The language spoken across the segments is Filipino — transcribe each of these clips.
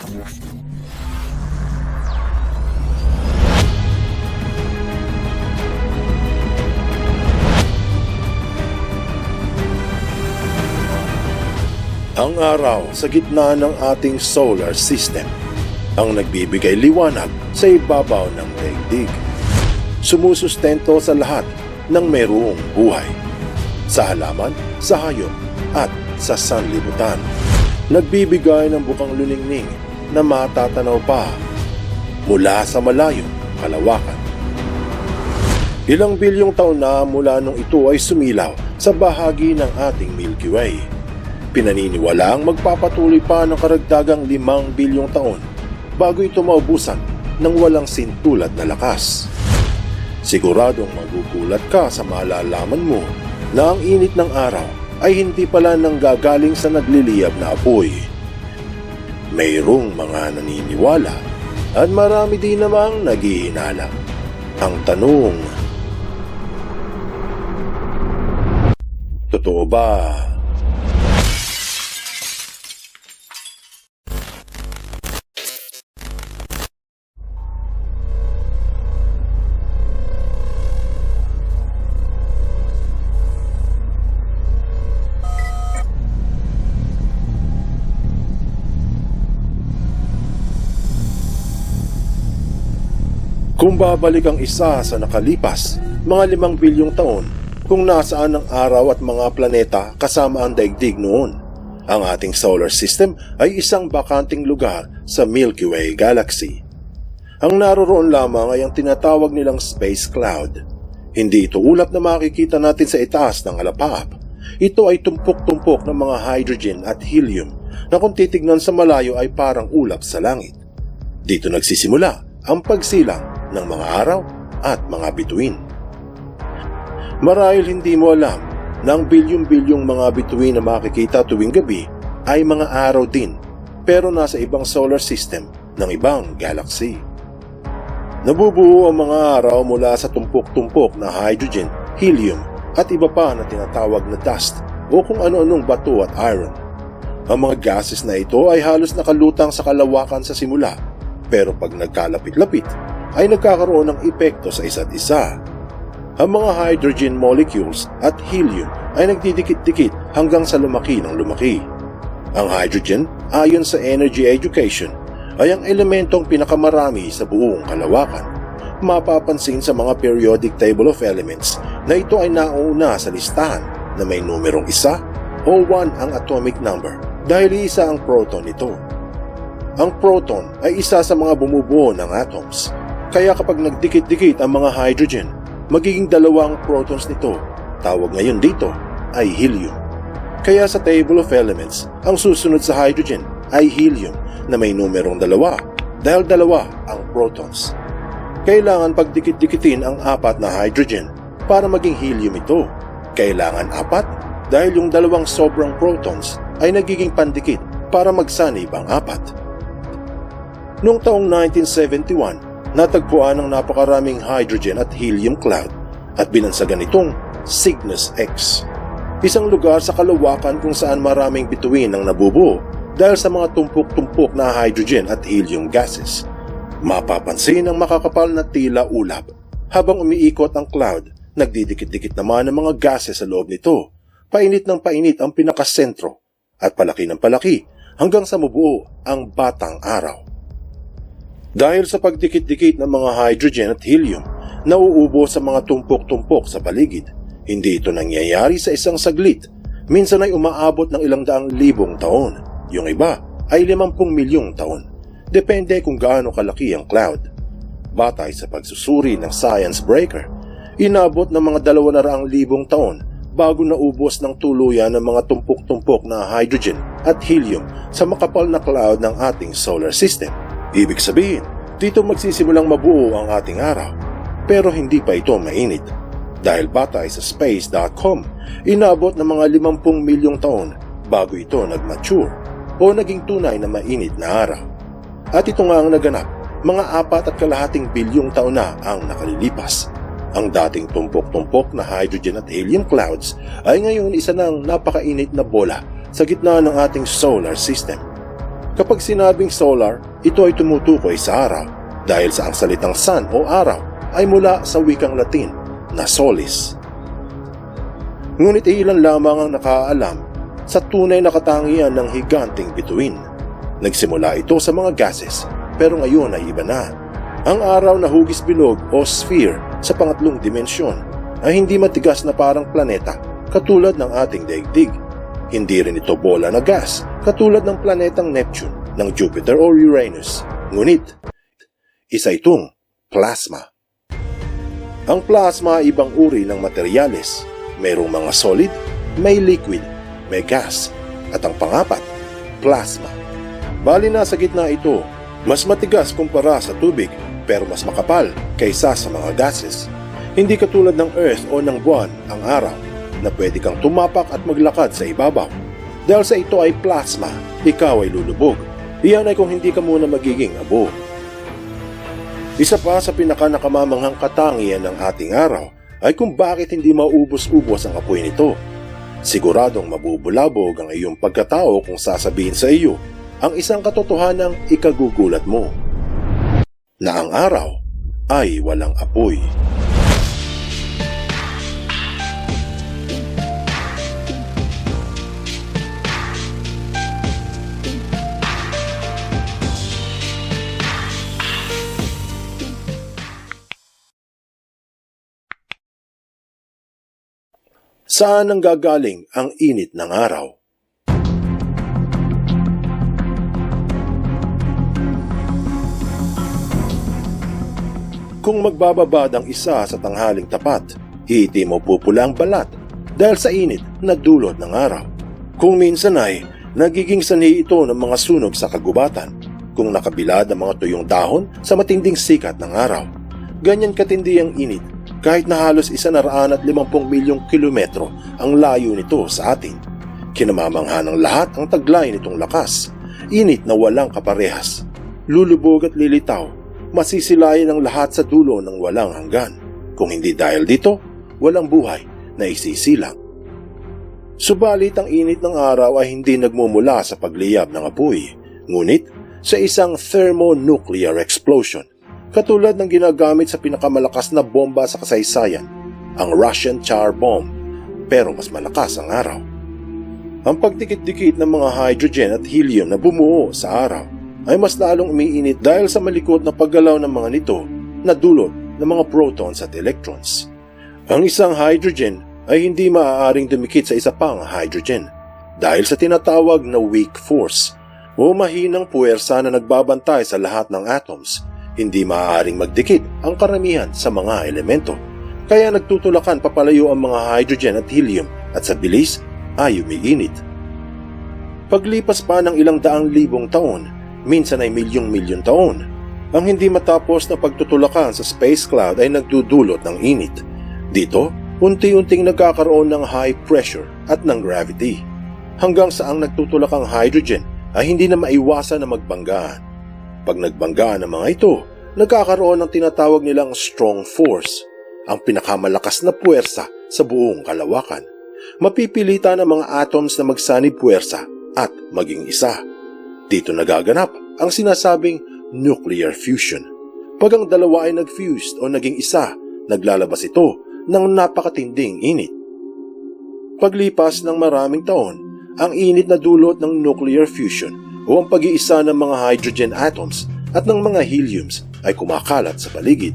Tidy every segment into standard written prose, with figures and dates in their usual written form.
Ang araw sa gitna ng ating solar system ang nagbibigay liwanag sa ibabaw ng daigdig. Sumusustento sa lahat ng mayroong buhay, sa halaman, sa hayop at sa sanlibutan. Nagbibigay ng bukang luningning na matatanaw pa mula sa malayong kalawakan. Ilang bilyong taon na mula nung ito ay sumilaw sa bahagi ng ating Milky Way. Pinaniniwalaang magpapatuloy pa ng karagdagang 5 bilyong taon bago ito maubusan ng walang sintulad na lakas. Siguradong magugulat ka sa malalaman mo na ang init ng araw ay hindi pala nanggagaling sa nagliliyab na apoy. Mayroong mga naniniwala at marami din namang naghihinala. Ang tanong, totoo ba? Kung babalik ang isa sa nakalipas, mga 5 bilyong taon, kung nasaan ang araw at mga planeta kasama ang daigdig noon, ang ating solar system ay isang bakanting lugar sa Milky Way Galaxy. Ang naroroon lamang ay ang tinatawag nilang space cloud. Hindi ito ulap na makikita natin sa itaas ng alapaap. Ito ay tumpok-tumpok ng mga hydrogen at helium na kung titignan sa malayo ay parang ulap sa langit. Dito nagsisimula ang pagsilang ng mga araw at mga bituin. Marahil hindi mo alam na ang bilyong-bilyong mga bituin na makikita tuwing gabi ay mga araw din, pero nasa ibang solar system ng ibang galaxy. Nabubuo ang mga araw mula sa tumpok-tumpok na hydrogen, helium at iba pa na tinatawag na dust o kung ano-anong bato at iron. Ang mga gases na ito ay halos nakalutang sa kalawakan sa simula, pero pag nagkalapit-lapit ay nagkakaroon ng epekto sa isa't isa. Ang mga hydrogen molecules at helium ay nagdidikit-dikit hanggang sa lumaki ng lumaki. Ang hydrogen, ayon sa Energy Education, ay ang elementong pinakamarami sa buong kalawakan. Mapapansin sa mga periodic table of elements na ito ay nauna sa listahan na may numerong 1 o 1 ang atomic number dahil isa ang proton nito. Ang proton ay isa sa mga bumubuo ng atoms. Kaya kapag nagdikit-dikit ang mga hydrogen, magiging 2 ang protons nito. Tawag ngayon dito ay helium. Kaya sa table of elements, ang susunod sa hydrogen ay helium na may numerong 2 dahil 2 ang protons. Kailangan pagdikit-dikitin ang 4 na hydrogen para maging helium ito. Kailangan 4 dahil yung 2 sobrang protons ay nagiging pandikit para magsanib ang 4. Noong taong 1971, natagpuan ang napakaraming hydrogen at helium cloud at binansagan itong Cygnus X. Isang lugar sa kalawakan kung saan maraming bituin ang nabubuo dahil sa mga tumpok-tumpok na hydrogen at helium gases. Mapapansin ang makakapal na tila ulap. Habang umiikot ang cloud, nagdidikit-dikit naman ang mga gases sa loob nito. Painit ng painit ang pinakasentro at palaki ng palaki hanggang sa mabuo ang batang araw. Dahil sa pagdikit-dikit ng mga hydrogen at helium, nauubos sa mga tumpok-tumpok sa paligid. Hindi ito nangyayari sa isang saglit. Minsan ay umaabot ng 100,000 taon. Yung iba ay 50 milyong taon. Depende kung gaano kalaki ang cloud. Batay sa pagsusuri ng Science Breaker, inabot ng mga 200,000 taon bago naubos ng tuluyan ng mga tumpok-tumpok na hydrogen at helium sa makapal na cloud ng ating solar system. Ibig sabihin, dito magsisimulang mabuo ang ating araw, pero hindi pa ito mainit. Dahil batay sa space.com, inabot ng mga 50 milyong taon bago ito nag-mature o naging tunay na mainit na araw. At ito nga ang naganap, mga 4.5 bilyong taon na ang nakalilipas. Ang dating tumpok-tumpok na hydrogen at helium clouds ay ngayon isa ng napakainit na bola sa gitna ng ating solar system. Kapag sinabing solar, ito ay tumutukoy sa araw dahil sa ang salitang sun o araw ay mula sa wikang Latin na solis. Ngunit ilan lamang ang nakaalam sa tunay na katangian ng higanting bituin. Nagsimula ito sa mga gases, pero ngayon ay iba na. Ang araw na hugis bilog o sphere sa pangatlong dimensyon ay hindi matigas na parang planeta katulad ng ating daigdig. Hindi rin ito bola na gas katulad ng planetang Neptune, ng Jupiter o Uranus. Ngunit, isa itong plasma. Ang plasma ay ibang uri ng materyales. Mayroong mga solid, may liquid, may gas, at ang pangapat, plasma. Bali na sa gitna ito, mas matigas kumpara sa tubig pero mas makapal kaysa sa mga gases. Hindi katulad ng Earth o ng buwan ang araw na pwede kang tumapak at maglakad sa ibabaw. Dahil sa ito ay plasma, ikaw ay lulubog. Iyan ay kung hindi ka muna magiging abo. Isa pa sa pinaka-nakamamanghang katangian ng ating araw ay kung bakit hindi maubos-ubos ang apoy nito. Siguradong mabubulabog ang iyong pagkatao kung sasabihin sa iyo ang isang katotohanang ikagugulat mo, na ang araw ay walang apoy. Saan nanggagaling ang init ng araw? Kung magbababad ang isa sa tanghaling tapat, iitim o pupula ang balat dahil sa init na dulot ng araw. Kung minsan ay nagiging sanhi ito ng mga sunog sa kagubatan kung nakabilad ang mga tuyong dahon sa matinding sikat ng araw. Ganyan katindi ang init kahit na halos 150 milyong kilometro ang layo nito sa atin. Kinamamangha ng lahat ang taglay nitong lakas. Init na walang kaparehas. Lulubog at lilitaw. Masisilayan ang lahat sa dulo ng walang hanggan. Kung hindi dahil dito, walang buhay na isisilang. Subalit ang init ng araw ay hindi nagmumula sa pagliyab ng apoy, ngunit sa isang thermonuclear explosion, katulad ng ginagamit sa pinakamalakas na bomba sa kasaysayan, ang Russian Tsar Bomb, pero mas malakas ang araw. Ang pagdikit-dikit ng mga hydrogen at helium na bumuo sa araw ay mas lalong umiinit dahil sa malikot na paggalaw ng mga nito na dulot ng mga protons at electrons. Ang isang hydrogen ay hindi maaaring dumikit sa isa pang hydrogen dahil sa tinatawag na weak force o mahinang puwersa na nagbabantay sa lahat ng atoms. Hindi maaaring magdikit ang karamihan sa mga elemento. Kaya nagtutulakan papalayo ang mga hydrogen at helium at sa bilis ay umiinit. Paglipas pa ng ilang daang libong taon, minsan ay milyong-milyon taon, ang hindi matapos na pagtutulakan sa space cloud ay nagdudulot ng init. Dito, unti-unting nagkakaroon ng high pressure at ng gravity, hanggang sa ang nagtutulakang hydrogen ay hindi na maiwasan na magbanggaan. Pag nagbanggaan ang mga ito, nagkakaroon ng tinatawag nilang strong force, ang pinakamalakas na puwersa sa buong kalawakan. Mapipilitan ang mga atoms na magsanib puwersa at maging isa. Dito nagaganap ang sinasabing nuclear fusion. Pag ang dalawa ay nag-fused o naging isa, naglalabas ito ng napakatinding init. Paglipas ng maraming taon, ang init na dulot ng nuclear fusion o ang pag-iisa ng mga hydrogen atoms at ng mga heliums ay kumakalat sa paligid.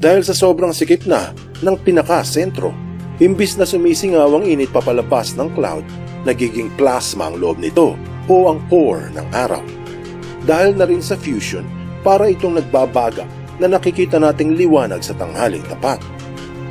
Dahil sa sobrang sikip na ng pinaka-sentro, imbis na sumisingaw ang init papalabas ng cloud, nagiging plasma ang loob nito o ang core ng araw. Dahil na rin sa fusion, para itong nagbabaga na nakikita nating liwanag sa tanghaling tapat.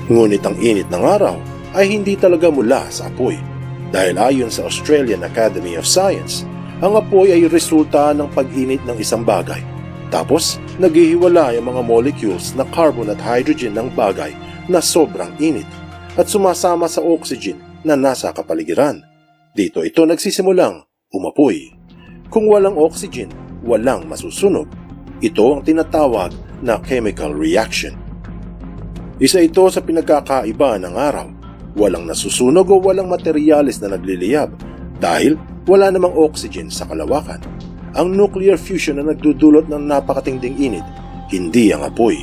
Ngunit ang init ng araw ay hindi talaga mula sa apoy. Dahil ayon sa Australian Academy of Science, ang apoy ay resulta ng pag-init ng isang bagay. Tapos, naghihiwalay ang mga molecules na carbon at hydrogen ng bagay na sobrang init at sumasama sa oxygen na nasa kapaligiran. Dito ito nagsisimulang umapoy. Kung walang oxygen, walang masusunog. Ito ang tinatawag na chemical reaction. Isa ito sa pinagkakaiba ng araw. Walang nasusunog o walang materyales na nagliliyab dahil wala namang oxygen sa kalawakan. Ang nuclear fusion na nagdudulot ng napakatinding init, hindi ang apoy.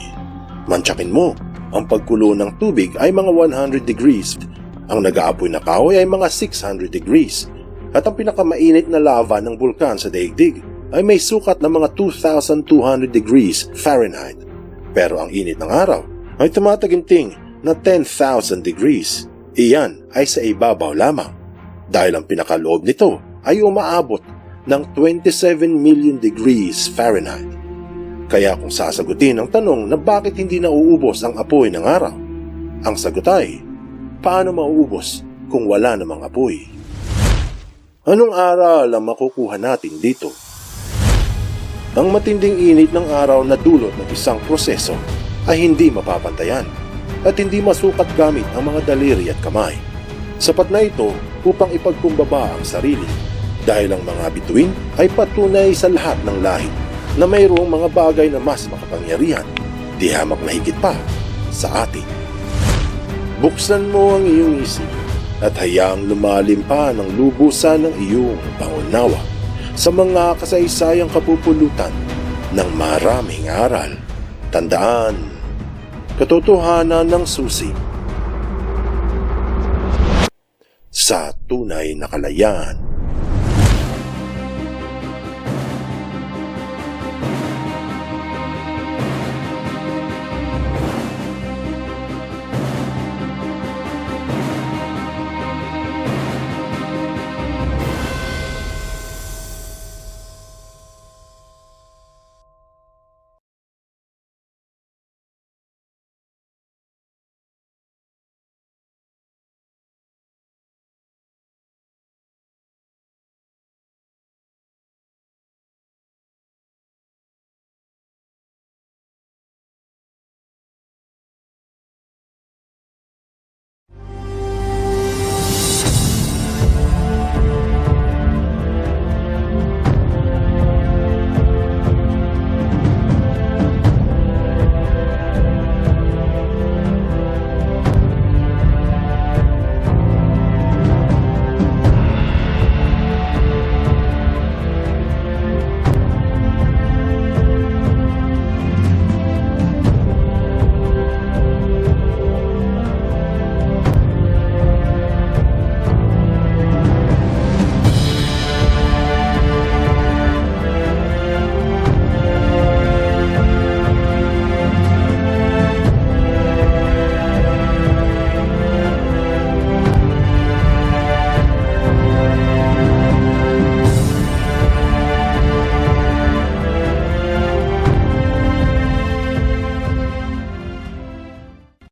Mantsakin mo, ang pagkulo ng tubig ay mga 100 degrees. Ang nag-aapoy na kahoy ay mga 600 degrees. At ang pinakamainit na lava ng bulkan sa daigdig ay may sukat na mga 2,200 degrees Fahrenheit. Pero ang init ng araw ay tumataginting na 10,000 degrees. Iyan ay sa ibabaw lamang. Dahil ang pinakaloob nito ay umaabot ng 27 million degrees Fahrenheit. Kaya kung sasagutin ang tanong na bakit hindi nauubos ang apoy ng araw, ang sagot ay, paano mauubos kung wala namang apoy? Anong aral ang makukuha natin dito? Ang matinding init ng araw na dulot ng isang proseso ay hindi mapapantayan at hindi masukat gamit ang mga daliri at kamay. Sapat na ito upang ipagkumbaba ang sarili dahil ang mga bituin ay patunay sa lahat ng lahi na mayroong mga bagay na mas makapangyarihan, di hamak na higit pa sa atin. Buksan mo ang iyong isip at hayaang lumalim pa ng lubusan ng iyong pangunawa sa mga kasaysayang kapupulutan ng maraming aral. Tandaan, katotohanan ng susi sa tunay na kalayaan.